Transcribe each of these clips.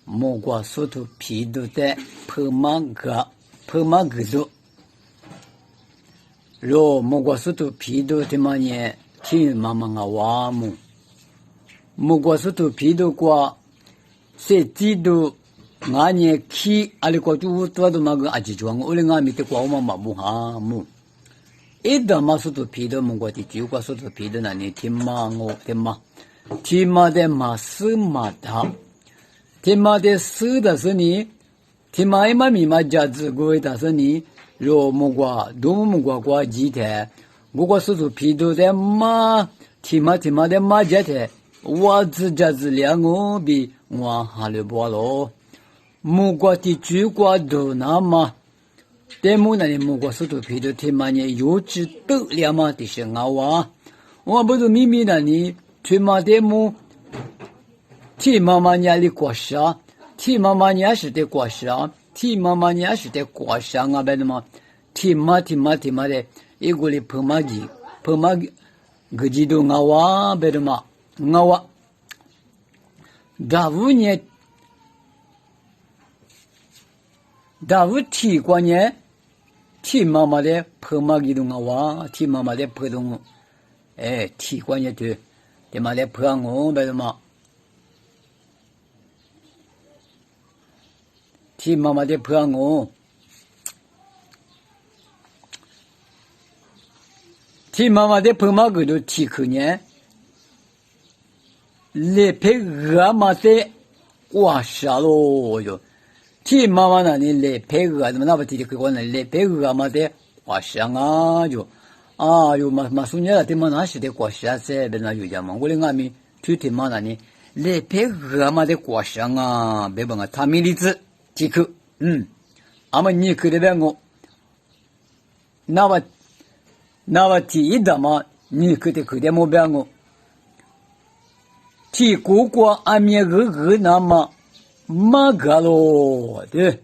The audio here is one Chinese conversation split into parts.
木瓜苏土皮都在破马格族。若木瓜苏土皮都他妈呢，听妈妈啊话么？木瓜苏土皮都qua，谁知道俺呢去阿里过就多都嘛个阿吉装，我哩俺咪得qua我嘛不哈么？一到嘛苏土皮都木瓜的就qua苏土皮都那呢听嘛我听嘛。天妈的马死马他，天妈的死的是你，天妈一妈咪妈家子过的是你，若木瓜多木瓜瓜几天，木瓜叔叔皮都在马，天妈的马家天，我自家子两个比我哈了不咯，木瓜的猪瓜多那么，但木那里木瓜叔叔皮都天妈呢有只都两嘛的是我不是秘密那里。去马的木，替妈妈家里过啥？替妈妈家是得过啥？替妈妈家是得过啥啊？别的嘛，替妈的，一个里碰马个几多啊？别的嘛，啊，大五年，大五替过年，替妈妈的碰马几多啊？替妈妈的碰动，替过年对。他妈的破我别的嘛，替妈妈的破我，替妈妈的破马个都替去年，来陪鹅嘛的哇啥咯哟，替妈妈那里来陪鹅，怎么那不替去我那来陪鹅嘛的哇啥啊就。有嘛苏年了，他妈那是的过啥子？别那有讲嘛，我的俺们去他妈那里来配合嘛的过啥啊？别问啊，他们例子几口，俺们你去的边我，那么第一的嘛，你去的目标我，提过过俺们个那么马个咯，对，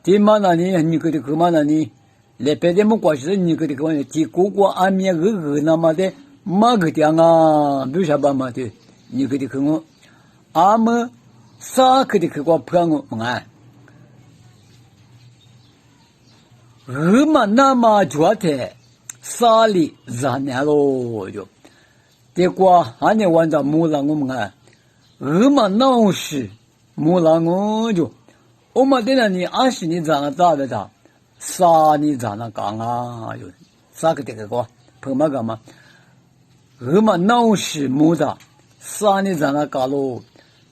他妈那里你去的去嘛那里。来别的么关系你个的个提过过俺们个那么的马个的啊，比如啥办嘛的，你个的个我，俺们啥个的个我碰我们嘛那么觉得啥里咋年咯就，结果俺那晚上木浪我们嘛闹事木浪我就，我们在那里20年咋的咋。啥你咋那讲啊？有啥个这个碰嘛干嘛？嘛闹事木的，啥你咋那讲咯？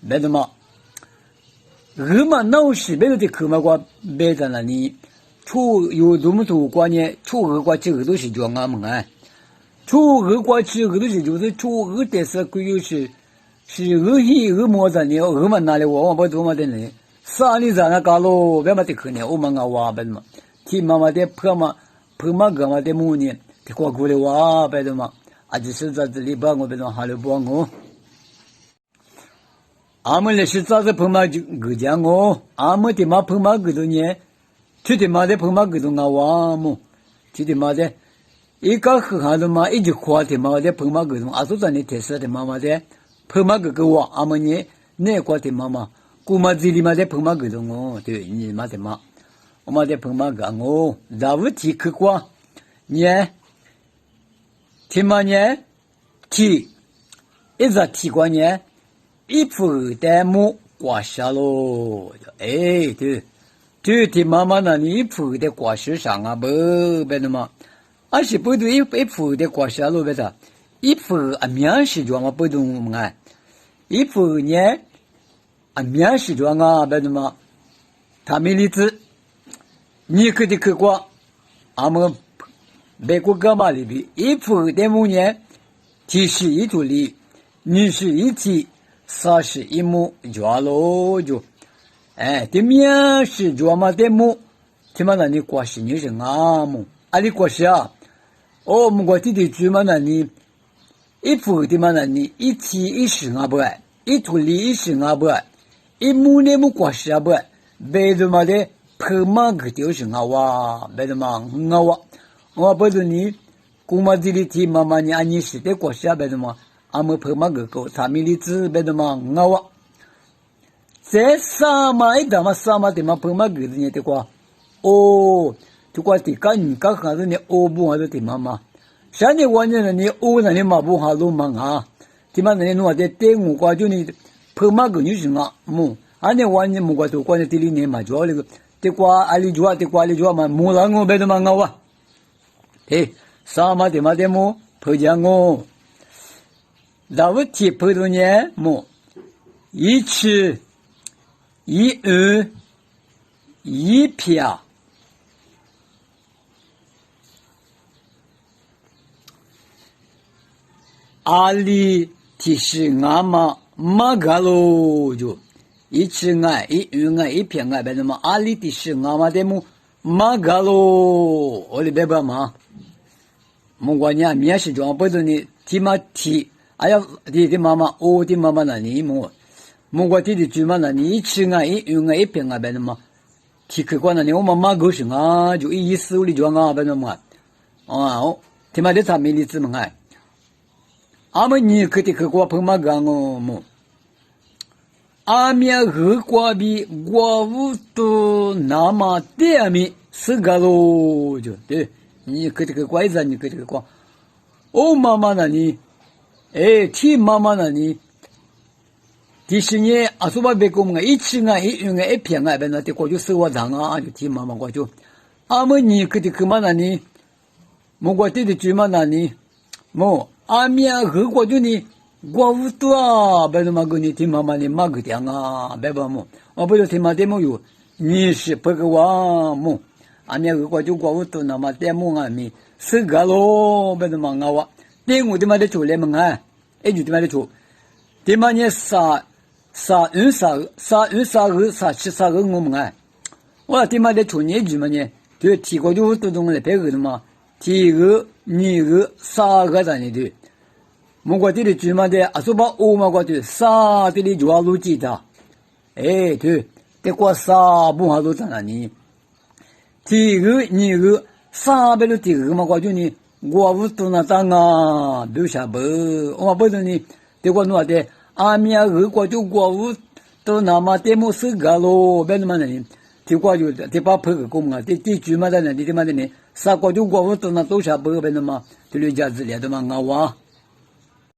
别的嘛，嘛闹事别个的去嘛个别在那里，出有这么多关键，出瓜这个都是叫俺们出瓜这个都是就是出的是归有是么子呢？嘛哪里我不多么的呢？啥你咋那讲咯？别嘛的去呢？我们话别的嘛。替妈妈的破马个嘛的母呢，的过过来哇，别的嘛，就是在这里把我别的哈了帮我，俺们那是咋子破马就个讲我，俺们的嘛破马个多呢，去的嘛的破马个多啊哇么，去的嘛的，一个和哈的嘛，一句话的嘛的破马个多，说咱的特色的妈妈的破马个我，俺们呢那个的妈妈，姑妈这里嘛的破马个多哦，对，你妈的嘛。我们的朋友讲我，咋不提去过？呢？听嘛呢？提，一直提过呢，一副的木挂下咯。对，就听妈妈那里一副的挂身上啊，不别的嘛，是不对一副的挂下咯，别的，一副面试状嘛不懂啊，一副呢面试状啊，别的嘛，他没例子。你可的去过，俺们美国干嘛里边一副的木呢，提是一处理，你是一体，啥是一木抓咯就，对面是抓嘛的木，他妈那你过是你是俺们，你过是啊，我们过弟弟住嘛那里，一副的嘛那里一体一是俺不爱，一处理一是俺不爱，一木呢木过是俺不爱，别的嘛的。破马个就是我，别的嘛我不是你，姑妈这里提妈妈你你是得过下别的嘛，俺们破马个狗，他们的字别的嘛在沙嘛一打嘛沙嘛的嘛碰嘛个子呢的话，哦，就话的干你干哈子呢？哦不哈子的嘛嘛，啥呢？我呢你哦那你嘛不哈路嘛啊，的嘛那你弄的对我话就你碰嘛个你是嘛么？俺呢我呢木瓜头关的地里呢嘛主那个的话阿里主啊的话阿里主啊嘛木兰我别的嘛我哇，嘿，沙嘛的嘛的么碰见我，那我提碰到呢么？一吃。一二一撇，阿里提示俺嘛马嘎喽就一吃俺一二俺一撇俺别的嘛阿里提示俺嘛的么马嘎喽，我的别把嘛，莫管你面试装不着你提嘛提，哎呀的妈妈哦的妈妈那你么？莫管弟弟猪嘛那你一吃俺一二俺一撇俺别的嘛。提客观那你我妈妈高兴啊，就一思五里装啊，别那么哦，他妈的他没理智嘛哎，阿们你可的客观碰嘛干哦么？阿面和瓜比瓜无都那么点米是个喽就对，你可这个怪子你可这个瓜，哦妈妈那你，哎，提妈妈那你。第十年，阿苏巴别个么？一吃啊，一用啊，一片啊，别那的过就生活上啊，就听妈妈过就。阿么你可的可嘛那你，莫过弟弟猪嘛那你，莫阿面和过就你，过无多啊，别那么个你听妈妈你妈个点啊，别把么，我不就听妈的么有，你是不个哇么？阿面和过就过无多那么点么啊咪，是个咯，别那么啊哇，点我的妈的出来么啊，哎就的妈的出，的妈你啥？三二七三个我们哎，我他妈的去年句嘛呢，就提过就多种来配合的嘛，提个、二个、三个在那的，莫过这里句嘛的，阿说把我嘛过的，三这里就要录记的，哎对，得过三不好都在那里，提个、二个、三百多提个嘛过就呢，我不都那当啊，留下不，我不是呢，得过弄的。阿米亚俄国就国务都那么点么事个咯，别那么人，提国就提把拍个工啊，提句嘛的人，提嘛的人，啥国就国务都那都下不别那么，就人家子里头嘛，我哇。